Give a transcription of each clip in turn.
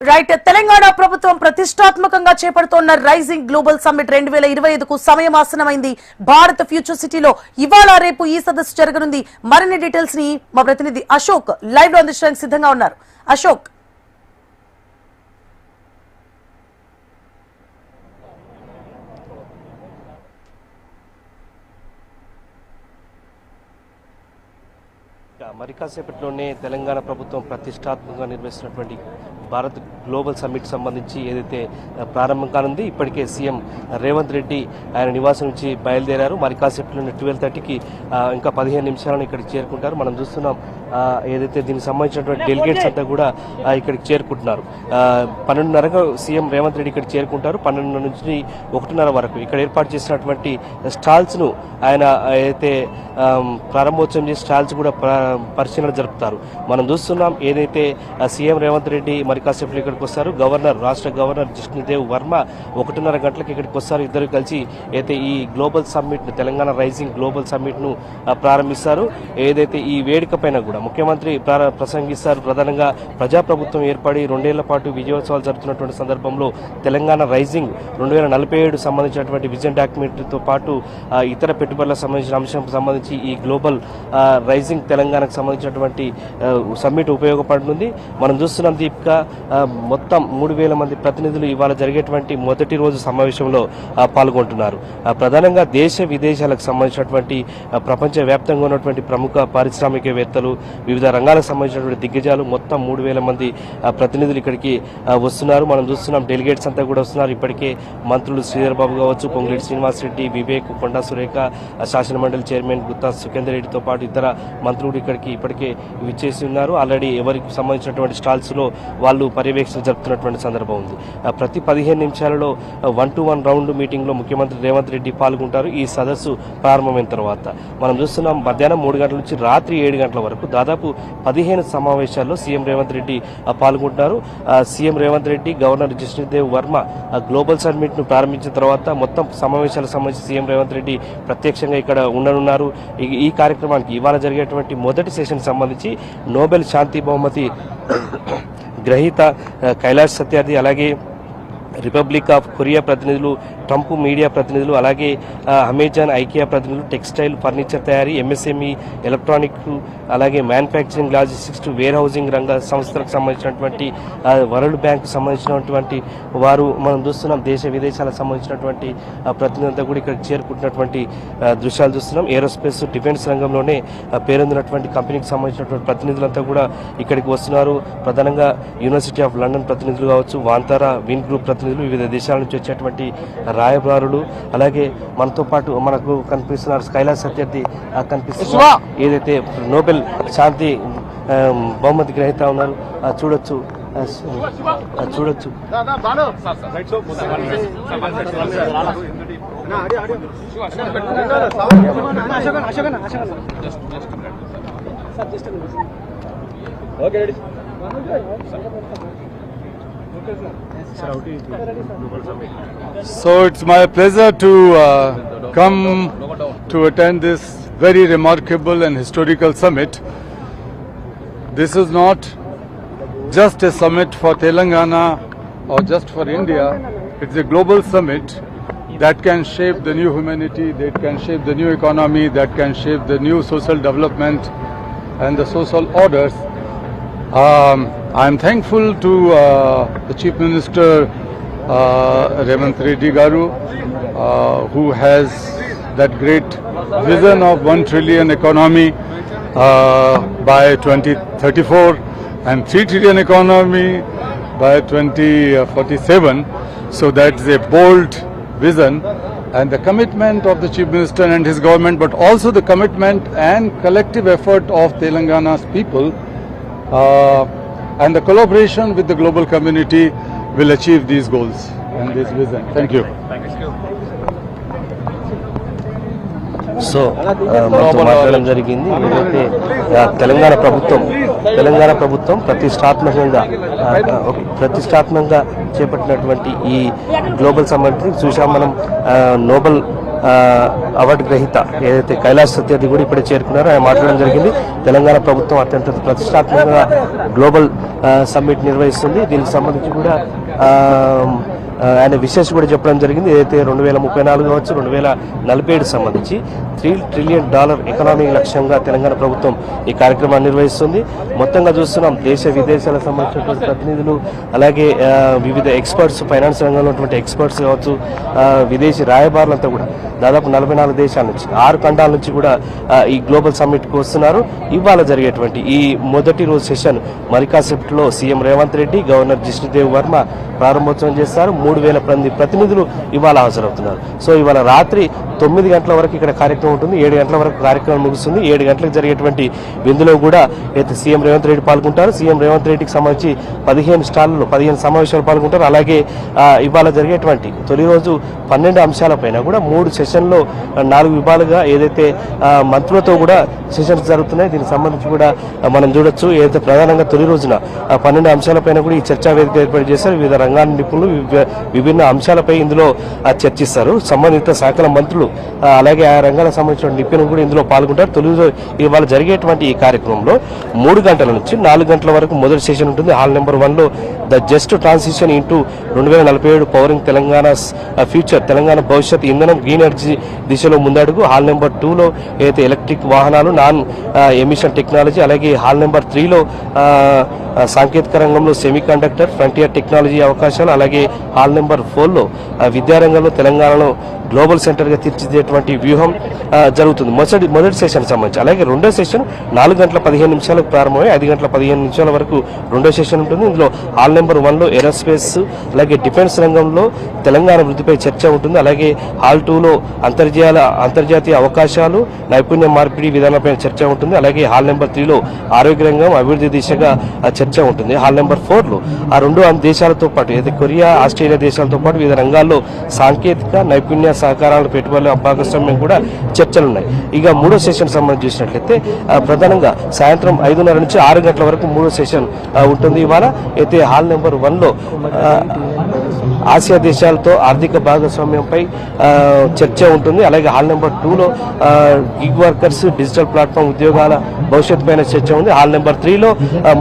Right Telangana ప్రభుత్వం ప్రతిష్టాత్మకంగా చేపడుతోన్న rising global summit 2025కు సమయం ఆసనమైంది. భారత్ ఫ్యూచర్ సిటీలో ఇవాళ రేపు ఈ సదస్సు జరగనుంది. మరిన్ని డీటెయిల్స్ ని మా ప్రతినిధి అశోక్ లైవ్ లో అందించడానికి సిద్ధంగా ఉన్నారు. అశోక్, మరి కాసేపట్లోనే తెలంగాణ ప్రభుత్వం ప్రతిష్టాత్మకంగా నిర్వహిస్తున్నటువంటి భారత్ గ్లోబల్ సమ్మిట్ సంబంధించి ఏదైతే ప్రారంభం కానుంది. ఇప్పటికే సీఎం రేవంత్ రెడ్డి ఆయన నివాసం నుంచి బయలుదేరారు. మరి కాసేపట్లోనే 12:30కి ఇంకా 15 నిమిషాలను ఇక్కడికి చేరుకుంటారు. మనం చూస్తున్నాం ఏదైతే దీనికి సంబంధించినటువంటి డెలిగేట్స్ అంతా కూడా ఇక్కడికి చేరుకుంటున్నారు. 12:30కు సీఎం రేవంత్ రెడ్డి ఇక్కడికి చేరుకుంటారు. 12 నుంచి 1:30 వరకు ఇక్కడ ఏర్పాటు చేసినటువంటి స్టాల్స్ ను ఆయన ఏదైతే ప్రారంభోత్సవం చేసి స్టాల్స్ కూడా పరిశీలన జరుపుతారు. మనం చూస్తున్నాం ఏదైతే సీఎం రేవంత్ రెడ్డి మరి కాసేపు ఇక్కడికి వస్తారు. రాష్ట్ర గవర్నర్ జిష్ణుదేవ్ వర్మ 1:30 గంటలకు ఇక్కడికి వస్తారు. ఇద్దరు కలిసి అయితే ఈ global summit Telangana rising global summit ను ప్రారంభిస్తారు. ఏదైతే ఈ వేదిక పైన కూడా ముఖ్యమంత్రి ప్రసంగిస్తారు. ప్రధానంగా ప్రజాప్రభుత్వం ఏర్పడి 2 ఏళ్ల పాటు విజయోత్సవాలు జరుపుతున్నటువంటి సందర్భంలో తెలంగాణ రైజింగ్ 2047 సంబంధించినటువంటి విజన్ డాక్యుమెంటరీతో పాటు ఇతర పెట్టుబడులకు సంబంధించిన అంశం సంబంధించి ఈ గ్లోబల్ రైజింగ్ తెలంగాణకు సంబంధించినటువంటి సమ్మిట్ ఉపయోగపడుతుంది. మనం చూస్తున్నాం దీపిక, మొత్తం 3,000 మంది ప్రతినిధులు ఇవాళ జరిగేటువంటి మొదటి రోజు సమావేశంలో పాల్గొంటున్నారు. ప్రధానంగా దేశ విదేశాలకు సంబంధించినటువంటి ప్రపంచవ్యాప్తంగా ఉన్నటువంటి ప్రముఖ పారిశ్రామికవేత్తలు, వివిధ రంగాలకు సంబంధించినటువంటి దిగ్గజాలు మొత్తం 3,000 మంది ప్రతినిధులు ఇక్కడికి వస్తున్నారు. మనం చూస్తున్నాం డెలిగేట్స్ అంతా కూడా వస్తున్నారు. ఇప్పటికే మంత్రులు శ్రీధర్ బాబు కావచ్చు, పొంగులేటి శ్రీనివాస్ రెడ్డి, వివేక్, కొండా సురేఖ, శాసనమండలి చైర్మన్ గుత్తా సుఖేందర్ రెడ్డితో పాటు ఇతర మంత్రులు ఇక్కడికి ఇప్పటికే విచ్చేసి ఉన్నారు. ఆల్రెడీ ఎవరికి సంబంధించినటువంటి స్టాల్స్ లో వాళ్ళు పర్యవేక్షణ జరుపుతున్నటువంటి సందర్భం ఉంది. ప్రతి 15 నిమిషాలలో 1-to-1 రౌండ్ మీటింగ్ లో ముఖ్యమంత్రి రేవంత్ రెడ్డి పాల్గొంటారు. ఈ సదస్సు ప్రారంభమైన తర్వాత మనం చూస్తున్నాం మధ్యాహ్నం 3 గంటల నుంచి రాత్రి 7 గంటల వరకు దాదాపు 15 సమావేశాల్లో సీఎం రేవంత్ రెడ్డి పాల్గొంటారు. CM Revanth Reddy, governor Jishnu Dev Varma global summit ను ప్రారంభించిన తర్వాత మొత్తం సమావేశాలకు సంబంధించి సీఎం రేవంత్ రెడ్డి ప్రత్యక్షంగా ఇక్కడ ఉండనున్నారు. ఈ కార్యక్రమానికి ఇవాళ జరిగేటువంటి మొదటి సెషన్ సంబంధించి నోబెల్ శాంతి బహుమతి గ్రహీత కైలాష్ సత్యార్థి, అలాగే రిపబ్లిక్ ఆఫ్ కొరియా ప్రతినిధులు, ట్రంప్ మీడియా ప్రతినిధులు, అలాగే అమెజాన్, ఐకియా ప్రతినిధులు, టెక్స్టైల్, ఫర్నిచర్ తయారీ, ఎంఎస్ఎంఈ, ఎలక్ట్రానిక్, అలాగే manufacturing, logistics to warehousing రంగ సంస్థలకు సంబంధించినటువంటి వరల్డ్ బ్యాంక్ సంబంధించినటువంటి వారు మనం చూస్తున్నాం. దేశ విదేశాలకు సంబంధించినటువంటి ప్రతినిధులంతా కూడా ఇక్కడ చేరుకుంటున్నటువంటి దృశ్యాలు చూస్తున్నాం. ఏరోస్పేస్, డిఫెన్స్ రంగంలోనే పేరొందినటువంటి కంపెనీకి సంబంధించినటువంటి ప్రతినిధులంతా కూడా ఇక్కడికి వస్తున్నారు. ప్రధానంగా యూనివర్సిటీ ఆఫ్ లండన్ ప్రతినిధులు కావచ్చు, వాంతారా, విన్ గ్రూప్ ప్రతినిధులు, వివిధ దేశాల నుంచి వచ్చేటువంటి రాయబారులు, అలాగే మనతో పాటు మనకు కనిపిస్తున్నారు కైలాష్ సత్యార్థి కనిపిస్తున్నారు. ఏదైతే నోబెల్ శాంతి బహుమతి గ్రహీత ఉన్నారు చూడొచ్చు. So it's my pleasure to come to attend this very remarkable and historical summit. This is not just a summit for Telangana or just for India. It's a global summit that can shape the new humanity, that can shape the new economy, that can shape the new social development and the social orders. I am thankful to the Chief Minister Revanth Reddy Garu, who has that great vision of 1 trillion economy by 2034 and 3 trillion economy by 2047. So that's a bold vision, and the commitment of the Chief Minister and his government, but also the commitment and collective effort of Telangana's people and the collaboration with the global community will achieve these goals and this vision. Thank you. So మనతో మాట్లాడడం జరిగింది. ఏదైతే తెలంగాణ ప్రభుత్వం ప్రతిష్టాత్మకంగా చేపట్టినటువంటి ఈ global summit చూసాం మనం. నోబెల్ అవార్డు గ్రహీత ఏదైతే కైలాష్ సత్యార్థి కూడా ఇప్పుడే చేరుకున్నారో ఆయన మాట్లాడడం జరిగింది. తెలంగాణ ప్రభుత్వం అత్యంత ప్రతిష్టాత్మకంగా గ్లోబల్ సమ్మిట్ నిర్వహిస్తుంది. దీనికి సంబంధించి కూడా ఆయన విశేష కూడా చెప్పడం జరిగింది. ఏదైతే 2034 కావచ్చు 2047 సంబంధించి $3 ట్రిలియన్ ఎకనామీ లక్ష్యంగా తెలంగాణ ప్రభుత్వం ఈ కార్యక్రమాన్ని నిర్వహిస్తుంది. మొత్తంగా చూస్తున్నాం దేశ విదేశాలకు సంబంధించినటువంటి ప్రతినిధులు, అలాగే వివిధ ఎక్స్పర్ట్స్, ఫైనాన్స్ రంగంలో ఉన్నటువంటి ఎక్స్పర్ట్స్ కావచ్చు, విదేశీ రాయబారులంతా కూడా దాదాపు 44 దేశాల నుంచి 6 ఖండాల నుంచి కూడా ఈ గ్లోబల్ సమ్మిట్కు వస్తున్నారు. ఇవాళ జరిగేటువంటి ఈ మొదటి రోజు సెషన్ మరి కాసేపట్లో సీఎం రేవంత్ రెడ్డి, గవర్నర్ జిష్ణుదేవ్ వర్మ ప్రారంభోత్సవం చేస్తారు. 3000 మంది ప్రతినిధులు ఇవాళ హాజరవుతున్నారు. సో ఇవాళ రాత్రి 9 గంటల వరకు ఇక్కడ కార్యక్రమం ఉంటుంది. 7 గంటల వరకు కార్యక్రమం ముగుస్తుంది. 7 గంటలకు జరిగేటువంటి విందులో కూడా అయితే సీఎం రేవంత్ రెడ్డి పాల్గొంటారు. సీఎం రేవంత్ రెడ్డికి సంబంధించి 15 స్టాళ్లలో 15 సమావేశాలు పాల్గొంటారు. అలాగే ఇవాళ జరిగేటువంటి తొలి రోజు 12 అంశాలపైన కూడా 3 సెషన్లో 4 విభాగాలుగా ఏదైతే మంత్రులతో కూడా సెషన్స్ జరుగుతున్నాయి. దీనికి సంబంధించి కూడా మనం చూడొచ్చు. ఏదైతే ప్రధానంగా తొలి రోజున 12 అంశాలపైన కూడా ఈ చర్చా వేదిక ఏర్పాటు చేశారు. వివిధ రంగాల నిపుణులు విభిన్న అంశాలపై ఇందులో చర్చిస్తారు. సంబంధిత శాఖల మంత్రులు అలాగే ఆ రంగాలకు సంబంధించిన నిపుణులు కూడా ఇందులో పాల్గొంటారు. తొలి ఇవాళ జరిగేటువంటి ఈ కార్యక్రమంలో 3 గంటల నుంచి 4 గంటల వరకు మొదటి సెషన్ ఉంటుంది. హాల్ నెంబర్ 1లో the just transition into 2047 powering Telangana future, Telangana భవిష్యత్ ఇంధనం గ్రీన్ ఎనర్జీ దిశలో ముందడుగు. హాల్ నెంబర్ 2లో అయితే ఎలక్ట్రిక్ వాహనాలు, నాన్ ఎమిషన్ టెక్నాలజీ, అలాగే హాల్ నెంబర్ 3లో సాంకేతిక రంగంలో సెమీ కండక్టర్, ఫ్రంటియర్ టెక్నాలజీ అవకాశాలు, అలాగే హాల్ నెంబర్ 4లో విద్యారంగంలో తెలంగాణలో గ్లోబల్ సెంటర్గా తీర్చిదిద్దేటువంటి వ్యూహం జరుగుతుంది మొదటి సెషన్ సంబంధించి. అలాగే రెండో సెషన్ 4 గంటల 15 నిమిషాలకు ప్రారంభమై 5 గంటల 15 నిమిషాల వరకు రెండో సెషన్ ఉంటుంది. ఇందులో హాల్ నెంబర్ 1లో ఏరోస్పేస్ అలాగే డిఫెన్స్ రంగంలో తెలంగాణ వృద్ధిపై చర్చ ఉంటుంది. అలాగే హాల్ 2లో అంతర్జాతీయ అవకాశాలు, నైపుణ్య మార్పిడి విధానంపై చర్చ ఉంటుంది. అలాగే హాల్ నెంబర్ 3లో ఆరోగ్య రంగం అభివృద్ధి దిశగా చర్చ ఉంటుంది. హాల్ నెంబర్ 4లో ఆ 2 దేశాలతో పాటు ఏదైతే కొరియా, ఆస్ట్రేలియా దేశాలతో పాటు వివిధ రంగాల్లో సాంకేతిక నైపుణ్య సహకారాలు, పెట్టుబడుల భాగస్వామ్యం కూడా చర్చలున్నాయి. ఇక 3వ సెషన్ సంబంధించి చూసినట్లయితే ప్రధానంగా సాయంత్రం 5:30 నుంచి 6 గంటల వరకు 3వ సెషన్ ఉంటుంది. ఇవాళ అయితే హాల్ నెంబర్ 1లో ఆసియా దేశాలతో ఆర్థిక భాగస్వామ్యంపై చర్చ ఉంటుంది. అలాగే హాల్ నెంబర్ 2లో గిగ్ వర్కర్స్, డిజిటల్ ప్లాట్ఫామ్ ఉద్యోగాల భవిష్యత్తు పైన చర్చ ఉంది. హాల్ నెంబర్ 3లో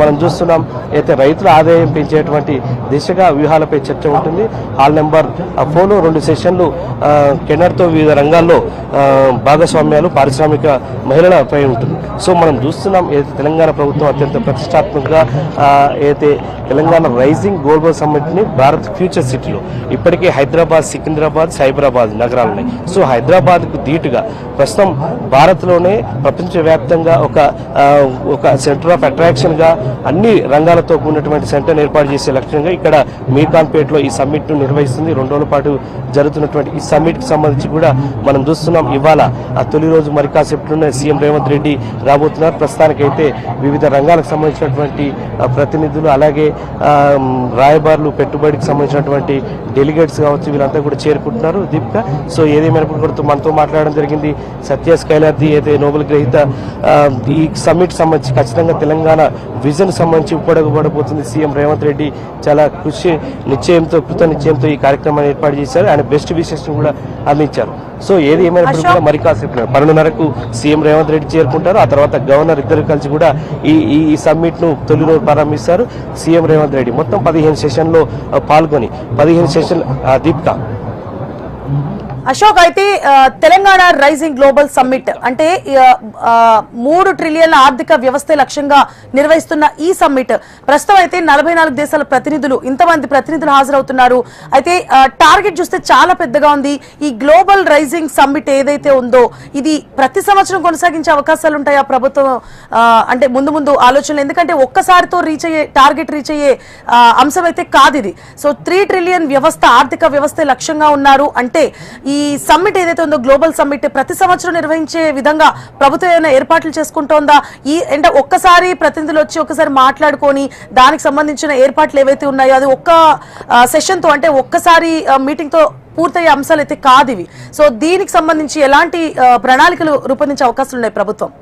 మనం చూస్తున్నాం అయితే రైతుల ఆదాయం పెంచేటువంటి దిశగా వ్యూహాలపై చర్చ ఉంటుంది. హాల్ నెంబర్ 4లో 2 సెషన్లు కెనర్తో వివిధ రంగాల్లో భాగస్వామ్యాలు, పారిశ్రామిక మహిళలపై ఉంటుంది. సో మనం చూస్తున్నాం ఏదైతే తెలంగాణ ప్రభుత్వం అత్యంత ప్రతిష్టాత్మకంగా ఏదైతే తెలంగాణ రైజింగ్ గ్లోబల్ సమ్మిట్ని భారత్ ఫ్యూచర్ సిటీలో ఇప్పటికే హైదరాబాద్, సికింద్రాబాద్, సైబరాబాద్ నగరాలు ఉన్నాయి. సో హైదరాబాద్కు ధీటుగా ప్రస్తుతం భారత్లోనే ప్రపంచవ్యాప్తంగా ఒక సెంటర్ ఆఫ్ అట్రాక్షన్గా అన్ని రంగాలతో కూడినటువంటి సెంటర్ని ఏర్పాటు చేసే లక్ష్యంగా ఇక్కడ మీర్ఖాన్పేటలో ఈ సమ్మిట్ను నిర్వహిస్తుంది. 2 రోజుల పాటు జరుగుతున్నటువంటి ఈ సమ్మిట్కి సంబంధించి కూడా మనం చూస్తున్నాం. ఇవాళ తొలి రోజు మరి కాసేపట్లోనే సీఎం రేవంత్ రెడ్డి రాబోతున్నారు. ప్రస్తుతానికైతే వివిధ రంగాలకు సంబంధించినటువంటి ప్రతినిధులు, అలాగే రాయబారులు, పెట్టుబడికి సంబంధించినటువంటి డెలిగేట్స్ కావచ్చు, వీళ్ళంతా కూడా చేరుకుంటున్నారు. దీపిక, సో ఏదేమైనప్పుడు కూడా మనతో మాట్లాడడం జరిగింది సత్య స్కైలార్ది అయితే నోబెల్ గ్రహీత. ఈ సమ్మిట్ సంబంధించి ఖచ్చితంగా తెలంగాణ విజన్ సంబంధించి ఉపయోగపడబోతుంది. సీఎం రేవంత్ రెడ్డి చాలా కృత నిశ్చయంతో ఈ కార్యక్రమాన్ని ఏర్పాటు చేశారు. ఆయన బెస్ట్ విషెస్ కూడా అందించారు. సో ఏది ఏమైనప్పుడు కూడా మరి కాసేపు 12:30కు సీఎం రేవంత్ రెడ్డి చేరుకుంటారు. ఆ తర్వాత గవర్నర్ ఇద్దరు కలిసి కూడా ఈ సమ్మిట్ ను తొలి రోజు ప్రారంభిస్తారు. సీఎం రేవంత్ రెడ్డి మొత్తం 15 సెషన్లో పాల్గొని 15 సెషన్ దీపిక. అశోక్, అయితే తెలంగాణ రైజింగ్ గ్లోబల్ సమ్మిట్ అంటే 3 ట్రిలియన్ల ఆర్థిక వ్యవస్థ లక్ష్యంగా నిర్వహిస్తున్న ఈ సమ్మిట్ ప్రస్తుతం అయితే 44 దేశాల ప్రతినిధులు, ఇంతమంది ప్రతినిధులు హాజరవుతున్నారు. అయితే టార్గెట్ చూస్తే చాలా పెద్దగా ఉంది. ఈ గ్లోబల్ రైజింగ్ సమ్మిట్ ఏదైతే ఉందో ఇది ప్రతి సంవత్సరం కొనసాగించే అవకాశాలు ఉంటాయా ప్రభుత్వం అంటే ముందు ఆలోచనలు? ఎందుకంటే ఒక్కసారితో టార్గెట్ రీచ్ అయ్యే అంశం అయితే కాదు ఇది. సో 3 ట్రిలియన్ వ్యవస్థ, ఆర్థిక వ్యవస్థ లక్ష్యంగా ఉన్నారు అంటే ఈ సమ్మిట్ ఏదైతే ఉందో గ్లోబల్ సమ్మిట్ ప్రతి సంవత్సరం నిర్వహించే విధంగా ప్రభుత్వం ఏమైనా ఏర్పాట్లు చేసుకుంటోందా? అంటే ఒక్కసారి ప్రతినిధులు వచ్చి ఒక్కసారి మాట్లాడుకొని దానికి సంబంధించిన ఏర్పాట్లు ఏవైతే ఉన్నాయో అది ఒక్క సెషన్ తో, అంటే ఒక్కసారి మీటింగ్ తో పూర్తయ్యే అంశాలు అయితే కాదు ఇవి. సో దీనికి సంబంధించి ఎలాంటి ప్రణాళికలు రూపొందించే అవకాశాలు ఉన్నాయి ప్రభుత్వం?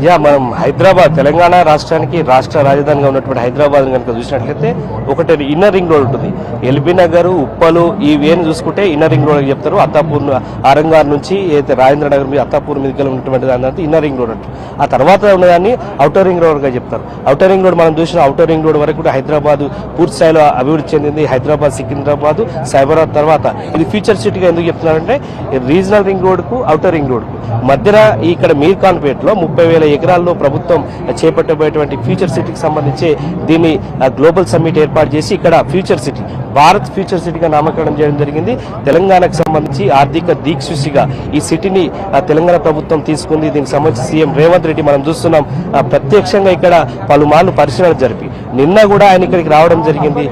మనం హైదరాబాద్ తెలంగాణ రాష్ట్రానికి రాష్ట్ర రాజధానిగా ఉన్నటువంటి హైదరాబాద్ కనుక చూసినట్లయితే ఒకటి ఇన్నర్ రింగ్ రోడ్ ఉంటుంది. ఎల్బీ నగర్, ఉప్పలు ఇవేని చూసుకుంటే ఇన్నర్ రింగ్ రోడ్ చెప్తారు. అత్తాపూర్ ఆరంగార్ నుంచి అయితే రాజేంద్ర నగర్ మీద అత్తాపూర్ మీదకి ఉన్నటువంటి దాని ఇన్నర్ రింగ్ రోడ్ అంటారు. ఆ తర్వాత ఉన్నదాన్ని ఔటర్ రింగ్ రోడ్ గా చెప్తారు. ఔటర్ రింగ్ రోడ్ మనం చూసిన ఔటర్ రింగ్ రోడ్ వరకు కూడా హైదరాబాద్ పూర్తి స్థాయిలో అభివృద్ధి చెందింది. హైదరాబాద్, సికింద్రాబాద్, సైబరాబాద్ తర్వాత ఇది ఫ్యూచర్ సిటీగా ఎందుకు చెప్తున్నారంటే రీజనల్ రింగ్ రోడ్ కు ఔటర్ రింగ్ రోడ్ కు మధ్యన ఇక్కడ మీర్ఖాన్పేటలో 30,000 ఎకరాల్లో ప్రభుత్వం చేపట్టబోయేటువంటి ఫ్యూచర్ సిటీకి సంబంధించి దీన్ని గ్లోబల్ సమ్మిట్ ఏర్పాటు చేసి ఇక్కడ ఫ్యూచర్ సిటీ, భారత్ ఫ్యూచర్ సిటీగా నామకరణం చేయడం జరిగింది. తెలంగాణకు సంబంధించి ఆర్థిక దిక్సూచిగా ఈ సిటీని తెలంగాణ ప్రభుత్వం తీసుకుంది. దీనికి సంబంధించి సీఎం రేవంత్ రెడ్డి మనం చూస్తున్నాం ప్రత్యక్షంగా ఇక్కడ పలుమార్లు పరిశీలన జరిపి నిన్న కూడా ఆయన ఇక్కడికి రావడం జరిగింది.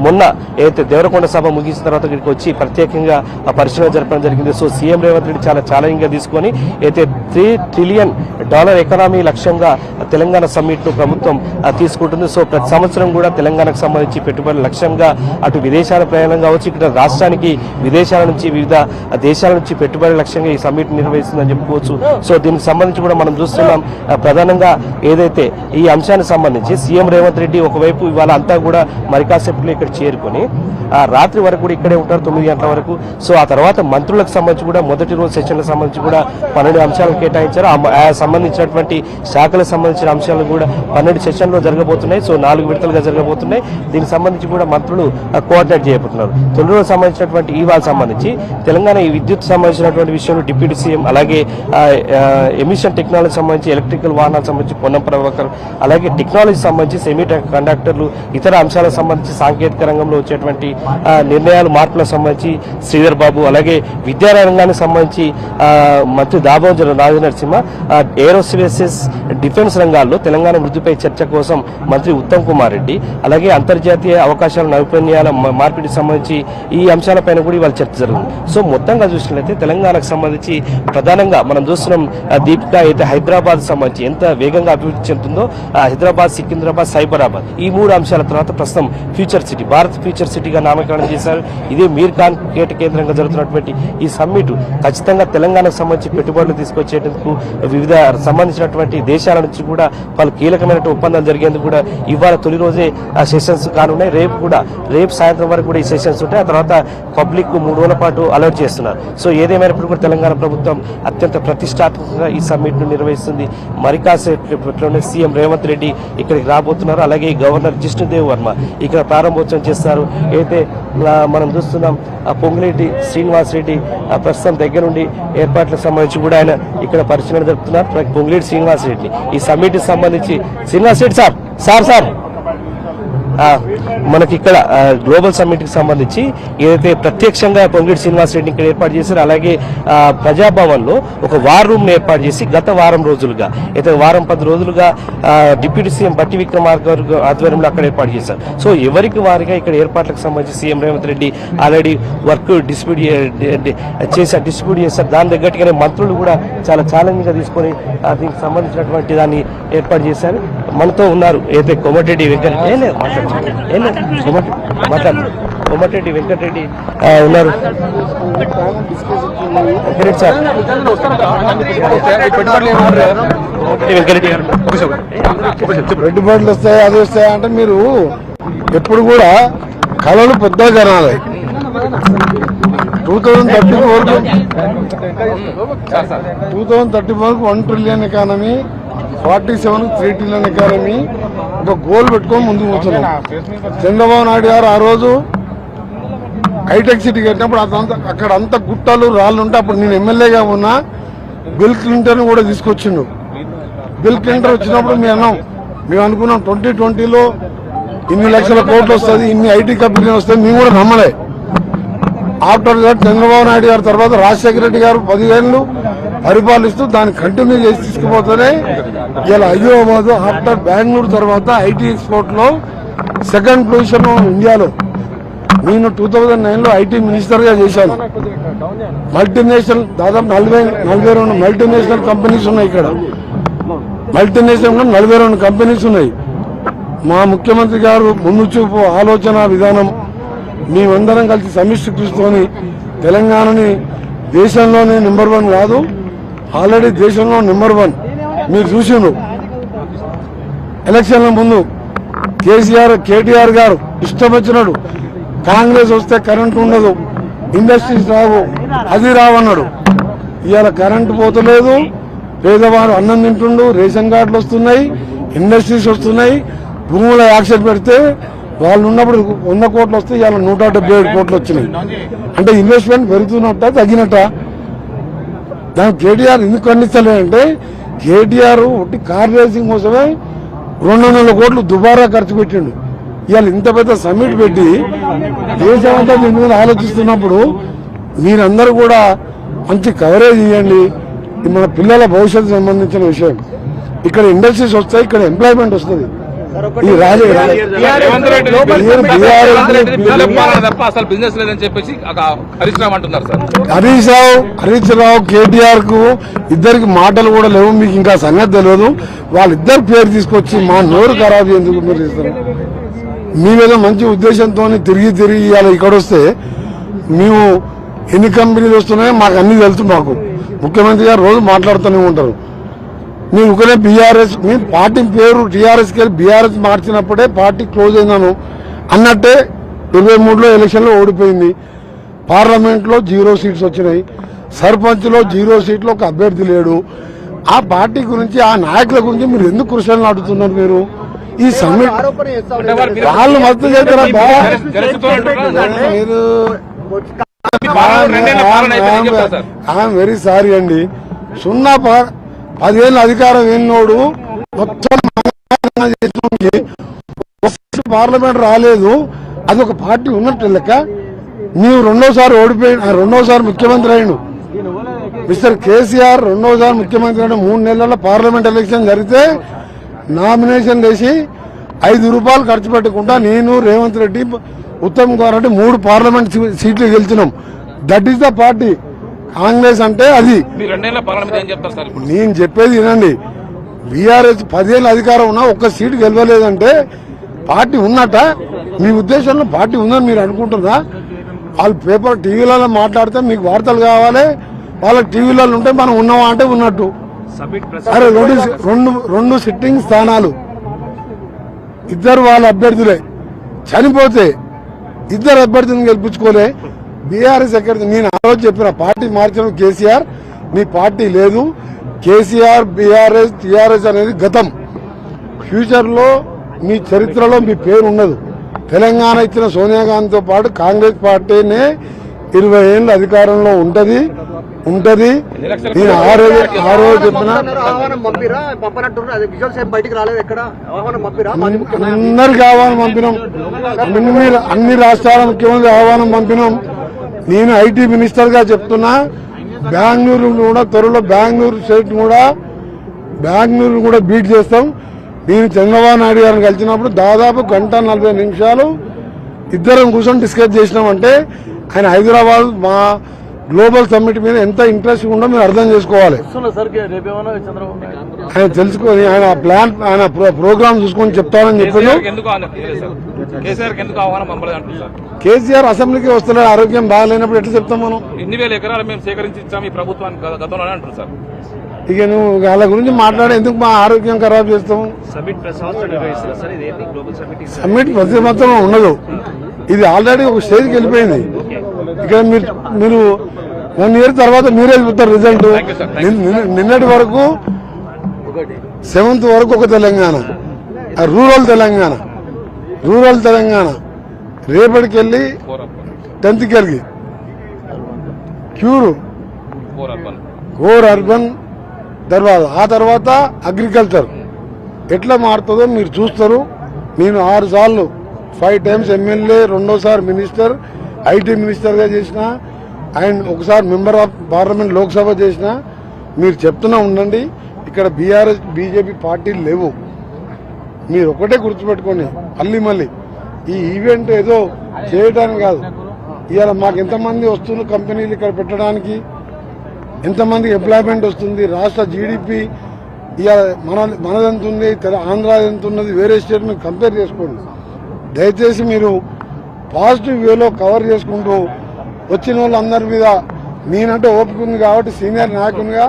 మొన్న ఏదైతే దేవరకొండ సభ ముగిసిన తర్వాత ఇక్కడికి వచ్చి ప్రత్యేకంగా పరిశీలన జరపడం జరిగింది. సో సీఎం రేవంత్ రెడ్డి చాలా ఛాలెంజ్ గా తీసుకొని అయితే $3 ట్రిలియన్ ఎకానమీ లక్ష్యంగా తెలంగాణ సమ్మిట్ ను ప్రభుత్వం తీసుకుంటుంది. సో ప్రతి సంవత్సరం కూడా తెలంగాణకు సంబంధించి పెట్టుబడుల లక్ష్యంగా అటు విదేశాల ప్రయాణం కావచ్చు, ఇక్కడ రాష్ట్రానికి విదేశాల నుంచి వివిధ దేశాల నుంచి పెట్టుబడుల లక్ష్యంగా ఈ సమ్మిట్ నిర్వహిస్తుందని చెప్పుకోవచ్చు. సో దీనికి సంబంధించి కూడా మనం చూస్తున్నాం ప్రధానంగా ఏదైతే ఈ అంశానికి సంబంధించి సీఎం రేవంత్ రెడ్డి ఒకవైపు ఇవాళ అంతా కూడా మరి కాసేపులో ఇక్కడ చేరుకొని రాత్రి వరకు కూడా ఇక్కడే ఉంటారు 9 గంటల వరకు. సో ఆ తర్వాత మంత్రులకు సంబంధించి కూడా మొదటి రోజు సెషన్లకు సంబంధించి కూడా 12 అంశాలను కేటాయించారు. ఆ సంబంధించినటువంటి శాఖలకు సంబంధించిన అంశాలు కూడా 12 సెషన్లో జరగబోతున్నాయి. సో 4 విడతలుగా జరగబోతున్నాయి. దీనికి సంబంధించి కూడా మంత్రులు కోఆర్డినేట్ చేయబోతున్నారు. తొలి రోజు సంబంధించినటువంటి ఈవాల్ సంబంధించి తెలంగాణ ఈ విద్యుత్ సంబంధించినటువంటి విషయంలో డిప్యూటీ సీఎం, అలాగే ఎమిషన్ టెక్నాలజీ సంబంధించి ఎలక్ట్రికల్ వాహనాలకు సంబంధించి పొన్నం ప్రభాకర్, అలాగే టెక్నాలజీ సంబంధించి సెమీ కండక్టర్లు, ఇతర అంశాలకు సంబంధించి సాంకేతిక రంగంలో వచ్చేటువంటి నిర్ణయాలు మార్పులకు సంబంధించి శ్రీధర్ బాబు, అలాగే విద్యారంగానికి సంబంధించి మంత్రి దామోదర రాజనరసింహ, ఏరోస్పేసెస్ డిఫెన్స్ రంగాల్లో తెలంగాణ వృద్ధిపై చర్చ కోసం మంత్రి ఉత్తమ్ కుమార్ రెడ్డి, అలాగే అంతర్జాతీయ అవకాశాల నైపుణ్యాల మార్పిడికి సంబంధించి ఈ అంశాలపైన కూడా ఇవాళ చర్చ జరుగుతుంది. సో మొత్తంగా చూసినట్లయితే తెలంగాణకు సంబంధించి ప్రధానంగా మనం చూస్తున్నాం దీపిక అయితే హైదరాబాద్ సంబంధించి ఎంత వేగంగా అభివృద్ధి చెందుతుందో హైదరాబాద్, సికింద్రాబాద్, సైబరాబాద్ ఈ 3 అంశాల తర్వాత ప్రస్తుతం ఫ్యూచర్ సిటీ, భారత్ ఫ్యూచర్ సిటీగా నామకరణం చేశారు. ఇదే మీర్ఖాన్ కేట కేంద్రంగా జరుగుతున్నటువంటి ఈ సమ్మిట్ ఖచ్చితంగా తెలంగాణకు సంబంధించి పెట్టుబడులు తీసుకొచ్చేందుకు వివిధ సంబంధించినటువంటి దేశాల నుంచి కూడా పలు కీలకమైన ఒప్పందాలు జరిగేందుకు కూడా ఇవాళ తొలి రోజే సెషన్స్ కానున్నాయి. రేపు సాయంత్రం వరకు కూడా ఈ సెషన్స్ ఉంటాయి. ఆ తర్వాత పబ్లిక్ 3 రోజుల పాటు అలర్ట్ చేస్తున్నారు. సో ఏదేమైనప్పుడు కూడా తెలంగాణ ప్రభుత్వం అత్యంత ప్రతిష్టాత్మకంగా ఈ సమ్మిట్ ను నిర్వహిస్తుంది. మరి కాసేపట్లోనే సీఎం రేవంత్ రెడ్డి ఇక్కడికి రాబోతున్నారు. అలాగే గవర్నర్ జిష్ణుదేవ్ వర్మ ఇక్కడ ప్రారంభోత్సవం చేస్తారు. అయితే మనం చూస్తున్నాం పొంగులేటి శ్రీనివాస్ రెడ్డి ప్రస్తుతం దగ్గరుండి ఏర్పాట్లకు సంబంధించి కూడా ఆయన ఇక్కడ పరిశీలన జరుపుతున్నారు. పొంగులేటి శ్రీనివాస్ రెడ్డి ఈ సమ్మిట్ సంబంధించి శ్రీనివాస్ రెడ్డి సార్ మనకి ఇక్కడ గ్లోబల్ సమ్మిట్ కి సంబంధించి ఏదైతే ప్రత్యక్షంగా పొంగులేటి శ్రీనివాస్ రెడ్డిని ఇక్కడ ఏర్పాటు చేశారు, అలాగే ప్రజాభవన్ లో ఒక వార్ రూమ్ ని ఏర్పాటు చేసి గత వారం రోజులుగా అయితే 10 రోజులుగా డిప్యూటీ సీఎం బట్టి విక్రమార్క ఆధ్వర్యంలో అక్కడ ఏర్పాటు చేశారు. సో ఎవరికి వారిగా ఇక్కడ ఏర్పాట్లకు సంబంధించి CM Revanth Reddy already work distribute చేశారు. దాని తగ్గట్టుగానే మంత్రులు కూడా చాలా ఛాలెంజ్ గా తీసుకొని దీనికి సంబంధించినటువంటి దాన్ని ఏర్పాటు చేశారు. మనతో ఉన్నారు అయితే కోమటిరెడ్డి కోమటిరెడ్డి వెంకటరెడ్డి ఉన్నారు. పెట్టుబడులు వస్తాయి, అది వస్తాయి అంటే మీరు ఎప్పుడు కూడా కళలు పెద్దగా కనాలి. 2034 వరకు 1 ట్రిలియన్ ఎకానమీ, 47 3 ట్రిలియన్ ఎకానమీ ఒక గోల్ పెట్టుకొని ముందుకు పోతున్నాం. చంద్రబాబు నాయుడు గారు ఆ రోజు హైటెక్ సిటీ కట్టినప్పుడు అక్కడ అంత గుట్టలు రాళ్ళు ఉంటే అప్పుడు నేను ఎమ్మెల్యేగా ఉన్నా బిల్ క్లింటన్ కూడా తీసుకొచ్చిండు. బిల్ క్లింటన్ వచ్చినప్పుడు మేము అనుకున్నాం 2020లో ఇన్ని లక్షల కోట్లు వస్తుంది, ఇన్ని ఐటీ కంపెనీలు వస్తాయి, మేము కూడా నమ్మలే. ఆఫ్టర్ దట్ చంద్రబాబు నాయుడు గారి తర్వాత రాజశేఖర రెడ్డి గారు 10 ఏళ్ళు పరిపాలిస్తూ దాన్ని కంటిన్యూ చేసి తీసుకుపోతేనే ఇలా హైదరాబాద్ ఆఫ్టర్ బెంగళూరు తర్వాత ఐటీ ఎక్స్పోర్ట్ లో 2nd పొజిషన్ ఇండియాలో. నేను 2009లో ఐటీ మినిస్టర్ గా చేశాను. మల్టీనేషనల్ దాదాపు 42 మల్టీనేషనల్ కంపెనీస్ ఉన్నాయి. ఇక్కడ మల్టీనేషనల్ 42 కంపెనీస్ ఉన్నాయి. మా ముఖ్యమంత్రి గారు ముందు చూపు ఆలోచన విధానం, మేమందరం కలిసి సమిష్టి కృషితోని తెలంగాణని దేశంలోనే నెంబర్ 1 కాదు, ఆల్రెడీ దేశంలో నెంబర్ 1 మీరు చూసిండ్రు ఎలక్షన్ల ముందు కేటీఆర్ గారు ఇష్టం వచ్చినాడు, కాంగ్రెస్ వస్తే కరెంటు ఉండదు, ఇండస్ట్రీస్ రావు, అది రావన్నాడు. ఇవాళ కరెంటు పోతలేదు, పేదవారు అన్నం తింటుండు, రేషన్ కార్డులు వస్తున్నాయి, ఇండస్ట్రీస్ వస్తున్నాయి. భూముల యాక్షన్ పెడితే వాళ్ళు ఉన్నప్పుడు 100 కోట్లు వస్తే ఇవాళ 177 కోట్లు వచ్చినాయి. అంటే ఇన్వెస్ట్మెంట్ పెరుగుతున్నట్ట తగ్గినట్ట? దానికి కేటీఆర్ ఎందుకు ఖండిస్తలేదంటే కేటీఆర్ ఒకటి కార్ రేసింగ్ కోసమే 200 కోట్లు దుబారా ఖర్చు పెట్టిండు. ఇవాళ ఇంత పెద్ద సమ్మిట్ పెట్టి దేశమంతా దీని మీద ఆలోచిస్తున్నప్పుడు మీరందరూ కూడా మంచి కవరేజ్ ఇవ్వండి. ఇది మన పిల్లల భవిష్యత్తు సంబంధించిన విషయం. ఇక్కడ ఇండస్ట్రీస్ వస్తాయి, ఇక్కడ ఎంప్లాయ్మెంట్ వస్తుంది. ఈ హరీష్ రావు కేటీఆర్ కు ఇద్దరికి మాటలు కూడా లేవు. మీకు ఇంకా సంగతి తెలియదు. వాళ్ళిద్దరు పేరు తీసుకొచ్చి మా నోరు ఖరాబ్ ఎందుకు మీరు ఇస్తారు? మీవేదో మంచి ఉద్దేశంతో తిరిగి ఇవాళ ఇక్కడ వస్తే మేము ఎన్ని కంపెనీలు వస్తున్నాయో మాకు అన్ని తెలుసు. మాకు ముఖ్యమంత్రి గారు రోజు మాట్లాడుతూనే ఉంటారు. మేము ఒకనే బీఆర్ఎస్, మేము పార్టీ పేరు టీఆర్ఎస్కి వెళ్ళి బీఆర్ఎస్ మార్చినప్పుడే పార్టీ క్లోజ్ అయిందాను అన్నట్టే 23లో ఎలక్షన్లో ఓడిపోయింది. పార్లమెంట్లో 0 సీట్స్ వచ్చినాయి, సర్పంచ్లో 0 సీట్లు, ఒక అభ్యర్థి లేడు. ఆ పార్టీ గురించి, ఆ నాయకుల గురించి మీరు ఎందుకు కృషిని అడుగుతున్నారు? మీరు ఈ సమ్మిట్ వాళ్ళు మద్దతు చేస్తారా? వెరీ సారీ అండి. 10 ఏళ్ళ అధికారం ఎన్నోడు మొత్తం పార్లమెంట్ రాలేదు. అది ఒక పార్టీ ఉన్నట్టు లెక్క. నీవు 2వ ఓడిపోయి 2వ ముఖ్యమంత్రి అయ్యిండు. మిస్టర్ కేసీఆర్ 2వ ముఖ్యమంత్రి అయిన 3 నెలల పార్లమెంట్ ఎలక్షన్ జరిగితే నామినేషన్ వేసి 5 రూపాయలు ఖర్చు పెట్టకుండా నేను, రేవంత్ రెడ్డి, ఉత్తమ్ కుమార్ రెడ్డి 3 పార్లమెంట్ సీట్లు గెలిచినాం. That is the party. Congress అంటే అది. నేను చెప్పేది వినండి. బీఆర్ఎస్ 10 ఏళ్ళ అధికారం ఉన్నా ఒక్క సీటు గెలవలేదంటే పార్టీ ఉన్నట్ట? మీ ఉద్దేశంలో పార్టీ ఉందని మీరు అనుకుంటున్నా? వాళ్ళు పేపర్ టీవీలలో మాట్లాడితే మీకు వార్తలు కావాలి, వాళ్ళకి టీవీలలో ఉంటే మనం ఉన్నావా అంటే ఉన్నట్టు. అరే రెండు సిట్టింగ్ స్థానాలు, ఇద్దరు వాళ్ళ అభ్యర్థులే. చనిపోతే 2 అభ్యర్థులను గెలిపించుకోలే. బీఆర్ఎస్ ఎక్కడ? నేను ఆ రోజు చెప్పిన పార్టీ మార్చడం కేసీఆర్, మీ పార్టీ లేదు. కేసీఆర్, బీఆర్ఎస్, టీఆర్ఎస్ అనేది గతం. ఫ్యూచర్ లో మీ చరిత్రలో మీ పేరు ఉండదు. తెలంగాణ ఇచ్చిన సోనియా గాంధీతో పాటు కాంగ్రెస్ పార్టీనే 20 ఏళ్ళు అధికారంలో ఉంటది. నేను ఆ రోజు చెప్పిన అందరికి ఆహ్వానం పంపినాం. అన్ని రాష్ట్రాల ముఖ్యమంత్రి ఆహ్వానం పంపినాం. నేను ఐటీ మినిస్టర్ గా చెప్తున్నా, బెంగళూరు కూడా త్వరలో బెంగళూరు కూడా బీట్ చేస్తాం. నేను చంద్రబాబు నాయుడు గారిని కలిసినప్పుడు దాదాపు 1:40 నిమిషాలు ఇద్దరం కూర్చొని డిస్కస్ చేసినామంటే ఆయన హైదరాబాద్ మా గ్లోబల్ సమ్మిట్ మీద ఎంత ఇంట్రెస్ట్ ఉందో మీరు అర్థం చేసుకోవాలి. ఆయన తెలుసుకొని ఆయన ప్లాన్, ఆయన ప్రోగ్రామ్ చూసుకొని చెప్తానని చెప్పాను. కేసీఆర్ అసెంబ్లీకి వస్తున్నాడు, ఆరోగ్యం బాగాలేనప్పుడు ఎట్లా చెప్తాం మనం? 2,000 ఎకరాలు మేము సేకరించి ఈ ప్రభుత్వానికి గతంలోనే అంటారు సార్. ఇక నువ్వు వాళ్ళ గురించి మాట్లాడే ఎందుకు మా ఆరోగ్యం ఖరాబ్ చేస్తాము? సమ్మిట్ ప్రతి సంవత్సరం ఉండదు. ఇది ఆల్రెడీ ఒక స్టేజ్కి వెళ్ళిపోయింది. ఇక్కడ మీరు 1 ఇయర్ తర్వాత మీరే చెప్తారు రిజల్ట్. నిన్నటి వరకు 7th వరకు ఒక తెలంగాణ, రూరల్ తెలంగాణ, రేపటికి వెళ్ళి 10th కలిగి కోర్ అర్బన్ తర్వాత, ఆ తర్వాత అగ్రికల్చర్ ఎట్లా మారుతుందో మీరు చూస్తారు. నేను 6 సార్లు 5 టైమ్స్ ఎమ్మెల్యే, 2వ మినిస్టర్, ఐటీ మినిస్టర్గా చేసిన, అండ్ ఒకసారి మెంబర్ ఆఫ్ పార్లమెంట్ లోక్సభ చేసిన. మీరు చెప్తూనే ఉండండి, ఇక్కడ బీఆర్ఎస్ బీజేపీ పార్టీలు లేవు. మీరు ఒకటే గుర్తుపెట్టుకోండి. మళ్ళీ ఈ ఈవెంట్ ఏదో చేయడానికి కాదు. ఇవాళ మాకు ఎంతమంది వస్తున్నారు కంపెనీలు ఇక్కడ పెట్టడానికి, ఎంతమందికి ఎంప్లాయ్మెంట్ వస్తుంది, రాష్ట్ర జీడిపి ఇవాళ మనదెంత ఉంది, ఆంధ్ర ఎంత ఉన్నది, వేరే స్టేట్ మీరు కంపేర్ చేసుకోండి. దయచేసి మీరు పాజిటివ్ వేలో కవర్ చేసుకుంటూ వచ్చిన వాళ్ళందరి మీద నేనంటే ఓపిక ఉంది కాబట్టి సీనియర్ నాయకునిగా